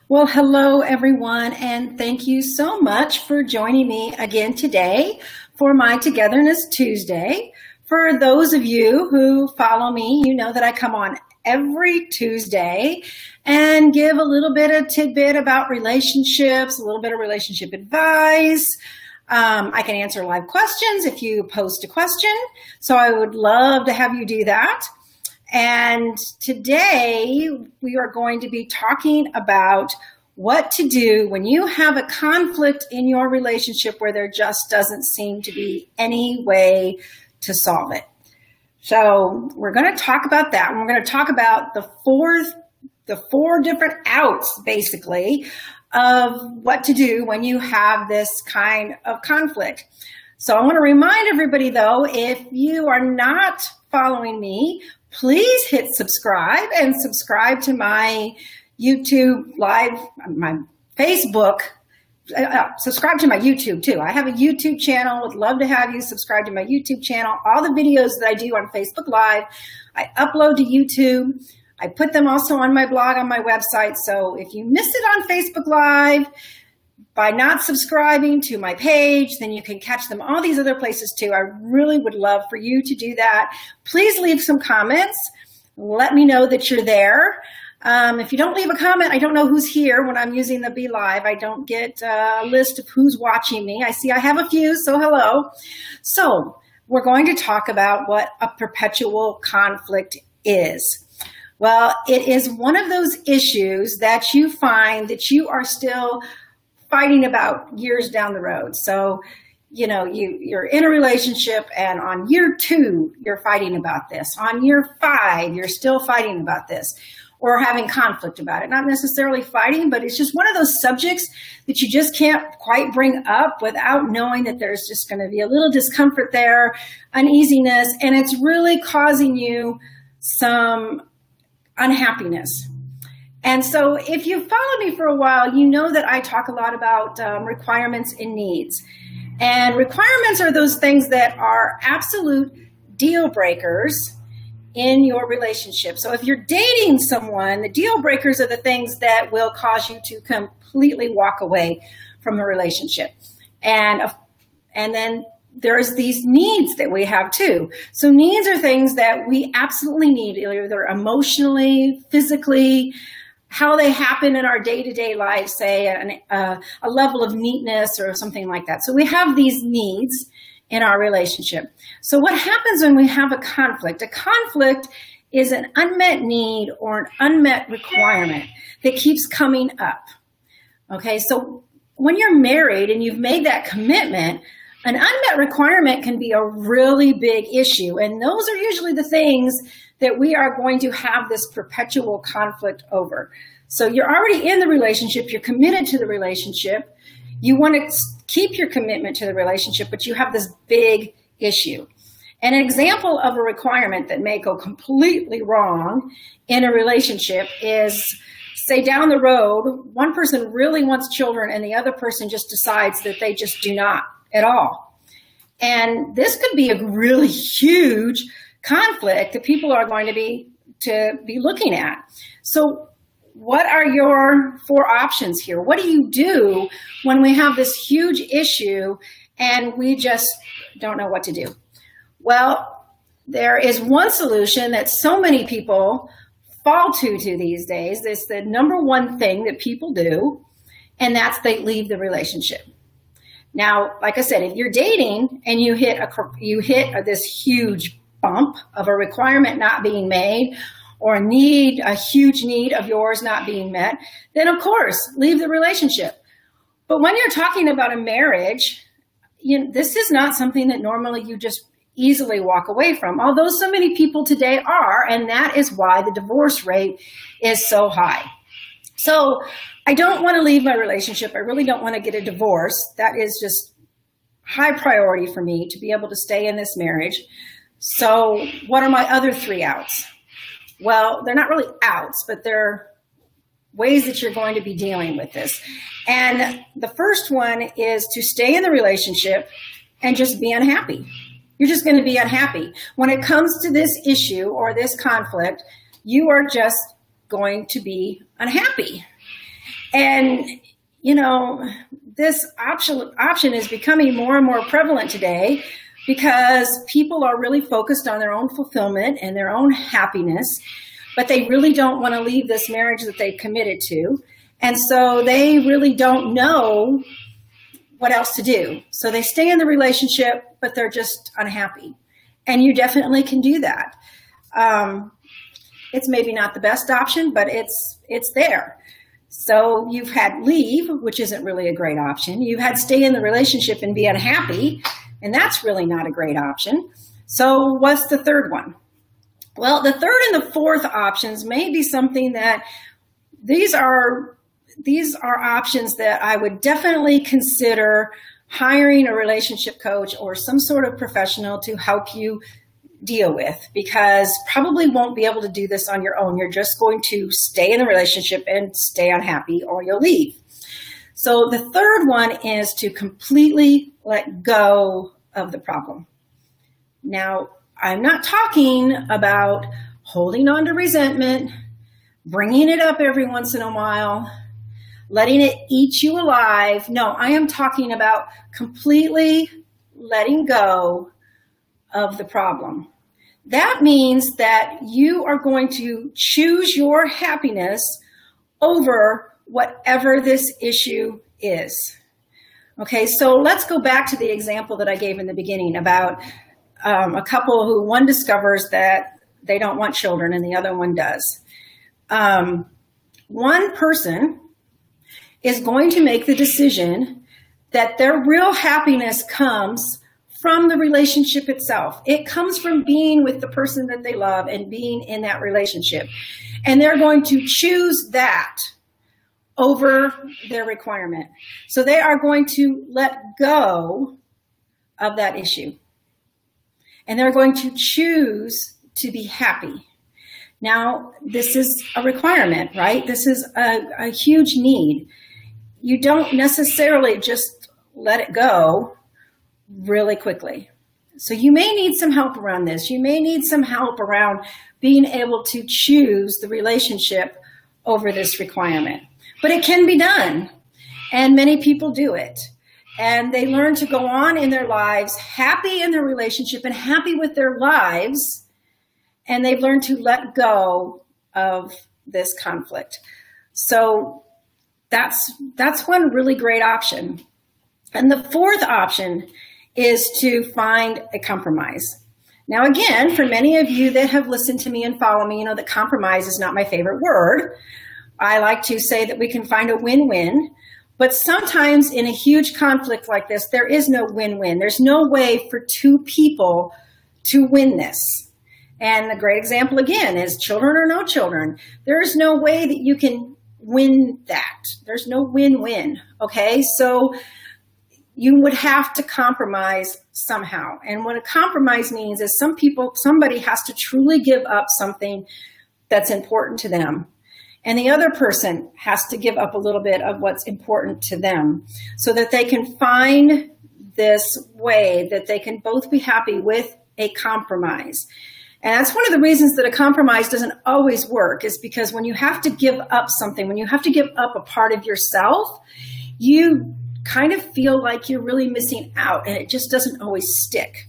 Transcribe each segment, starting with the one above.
Well, hello everyone, and thank you so much for joining me again today for my Togetherness Tuesday. For those of you who follow me, you know that I come on every Tuesday and give a little bit of tidbit about relationships, a little bit of relationship advice. I can answer live questions if you post a question, so I would love to have you do that. And today we are going to be talking about what to do when you have a conflict in your relationship where there just doesn't seem to be any way to solve it. So we're going to talk about that. And we're going to talk about the four different outs, basically, of what to do when you have this kind of conflict. So I want to remind everybody, though, if you are not following me, please hit subscribe and subscribe to my YouTube live, my Facebook. Subscribe to my YouTube too. I have a YouTube channel. Would love to have you subscribe to my YouTube channel. All the videos that I do on Facebook Live, I upload to YouTube. I put them also on my blog on my website. So if you miss it on Facebook Live, by not subscribing to my page, then you can catch them all these other places too. I really would love for you to do that. Please leave some comments. Let me know that you're there. If you don't leave a comment, I don't know who's here when I'm using the Be Live. I don't get a list of who's watching me. I see I have a few, so hello. So we're going to talk about what a perpetual conflict is. Well, it is one of those issues that you find that you are still fighting about years down the road. So, you know, you're in a relationship and on year 2, you're fighting about this. On year 5, you're still fighting about this or having conflict about it. Not necessarily fighting, but it's just one of those subjects that you just can't quite bring up without knowing that there's just going to be a little discomfort there, uneasiness, and it's really causing you some unhappiness. And so if you've followed me for a while, you know that I talk a lot about requirements and needs. And requirements are those things that are absolute deal breakers in your relationship. So if you're dating someone, the deal breakers are the things that will cause you to completely walk away from a relationship. And then there's these needs that we have too. So needs are things that we absolutely need, either emotionally, physically, how they happen in our day-to-day life, say a level of neatness or something like that. So we have these needs in our relationship. So what happens when we have a conflict? A conflict is an unmet need or an unmet requirement that keeps coming up. Okay, so when you're married and you've made that commitment, an unmet requirement can be a really big issue. And those are usually the things that we are going to have this perpetual conflict over. So you're already in the relationship, you're committed to the relationship, you want to keep your commitment to the relationship, but you have this big issue. An example of a requirement that may go completely wrong in a relationship is, say down the road, one person really wants children and the other person just decides that they just do not at all. And this could be a really huge conflict that people are going to be looking at. So what are your 4 options here? What do you do when we have this huge issue and we just don't know what to do? Well, there is one solution that so many people fall to these days. It's the number one thing that people do, and that's they leave the relationship. Now, like I said, if you're dating and you hit this huge bump of a requirement not being made or a huge need of yours not being met, then of course, leave the relationship. But when you're talking about a marriage, this is not something that normally you just easily walk away from, although so many people today are, and that is why the divorce rate is so high. So I don't want to leave my relationship. I really don't want to get a divorce. That is just high priority for me to be able to stay in this marriage. So what are my other 3 outs? Well, they're not really outs, but they're ways that you're going to be dealing with this. And the first one is to stay in the relationship and just be unhappy. You're just going to be unhappy. When it comes to this issue or this conflict, you are just going to be unhappy. And, you know, this option is becoming more and more prevalent today because people are really focused on their own fulfillment and their own happiness, but they really don't want to leave this marriage that they've committed to. And so they really don't know what else to do. So they stay in the relationship, but they're just unhappy. And you definitely can do that. It's maybe not the best option, but it's there. So you've had leave, which isn't really a great option. You've had stay in the relationship and be unhappy, and that's really not a great option. So what's the third one? Well, the third and the fourth options may be something that these are options that I would definitely consider hiring a relationship coach or some sort of professional to help you deal with, because probably won't be able to do this on your own. You're just going to stay in the relationship and stay unhappy, or you'll leave. So the third one is to completely let go of the problem. Now, I'm not talking about holding on to resentment, bringing it up every once in a while, letting it eat you alive. No, I am talking about completely letting go of the problem. That means that you are going to choose your happiness over whatever this issue is. Okay, so let's go back to the example that I gave in the beginning about a couple who one discovers that they don't want children and the other one does. One person is going to make the decision that their real happiness comes from the relationship itself. It comes from being with the person that they love and being in that relationship. And they're going to choose that over their requirement. So they are going to let go of that issue. And they're going to choose to be happy. Now, this is a requirement, right? This is a huge need. You don't necessarily just let it go really quickly. So you may need some help around this. You may need some help around being able to choose the relationship over this requirement. But it can be done, and many people do it. And they learn to go on in their lives happy in their relationship and happy with their lives, and they've learned to let go of this conflict. So that's one really great option. And the fourth option is to find a compromise. Now, again, for many of you that have listened to me and follow me, you know that compromise is not my favorite word. I like to say that we can find a win-win, but sometimes in a huge conflict like this, there is no win-win. There's no way for two people to win this. And a great example, again, is children or no children. There is no way that you can win that. There's no win-win, okay? So you would have to compromise somehow. And what a compromise means is somebody has to truly give up something that's important to them. And the other person has to give up a little bit of what's important to them so that they can find this way that they can both be happy with a compromise. And that's one of the reasons that a compromise doesn't always work, is because when you have to give up something, when you have to give up a part of yourself, you kind of feel like you're really missing out, and it just doesn't always stick.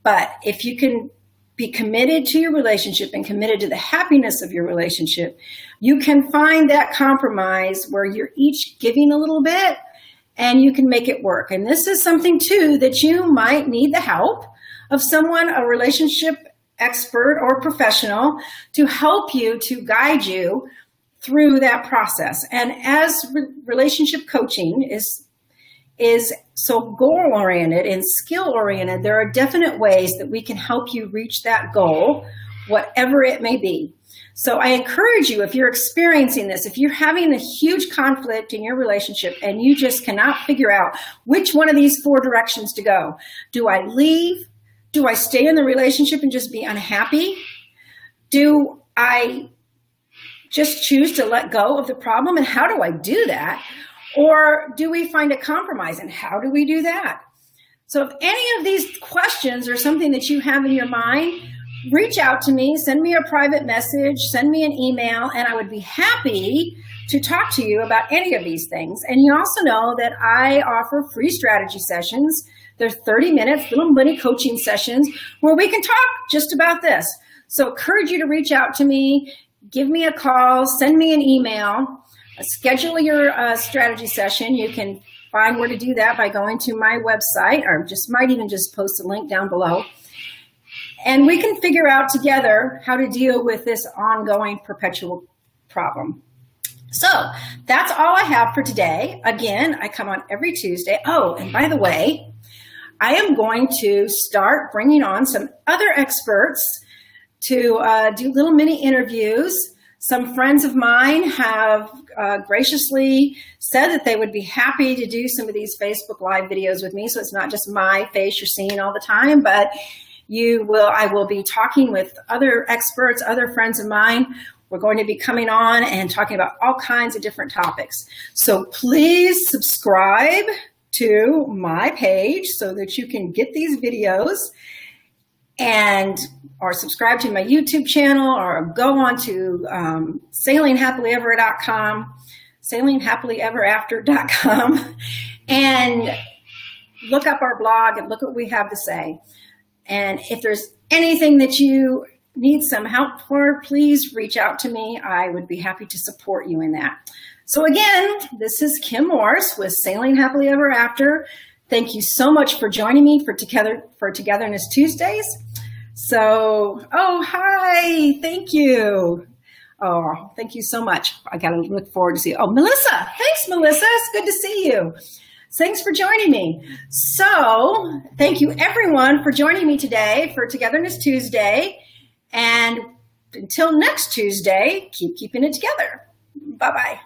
But if you can be committed to your relationship and committed to the happiness of your relationship, you can find that compromise where you're each giving a little bit and you can make it work. And this is something too that you might need the help of someone, a relationship expert or professional, to help you, to guide you through that process. And as relationship coaching is so goal-oriented and skill-oriented, there are definite ways that we can help you reach that goal, whatever it may be. So I encourage you, if you're experiencing this, if you're having a huge conflict in your relationship and you just cannot figure out which one of these four directions to go, do I leave? Do I stay in the relationship and just be unhappy? Do I just choose to let go of the problem? And how do I do that? Or do we find a compromise, and how do we do that? So if any of these questions are something that you have in your mind, reach out to me, send me a private message, send me an email, and I would be happy to talk to you about any of these things. And you also know that I offer free strategy sessions. They're 30 minutes, little mini coaching sessions where we can talk just about this. So I encourage you to reach out to me, give me a call, send me an email, schedule your strategy session. You can find where to do that by going to my website, or might even just post a link down below. And we can figure out together how to deal with this ongoing perpetual problem. So that's all I have for today. Again, I come on every Tuesday. Oh, and by the way, I am going to start bringing on some other experts to do little mini interviews. Some friends of mine have graciously said that they would be happy to do some of these Facebook Live videos with me. So it's not just my face you're seeing all the time, but I will be talking with other experts, other friends of mine. We're going to be coming on and talking about all kinds of different topics. So please subscribe to my page so that you can get these videos, or subscribe to my YouTube channel, or go on to sailinghappilyever.com, sailinghappilyeverafter.com, and look up our blog and look what we have to say. And if there's anything that you need some help for, please reach out to me. I would be happy to support you in that. So again, this is Kim Morse with Sailing Happily Ever After. Thank you so much for joining me for Togetherness Tuesdays. So, oh, hi, thank you. Oh, thank you so much. I got to look forward to see you. Oh, Melissa, thanks, Melissa. It's good to see you. Thanks for joining me. So thank you everyone for joining me today for Togetherness Tuesday. And until next Tuesday, keep keeping it together. Bye-bye.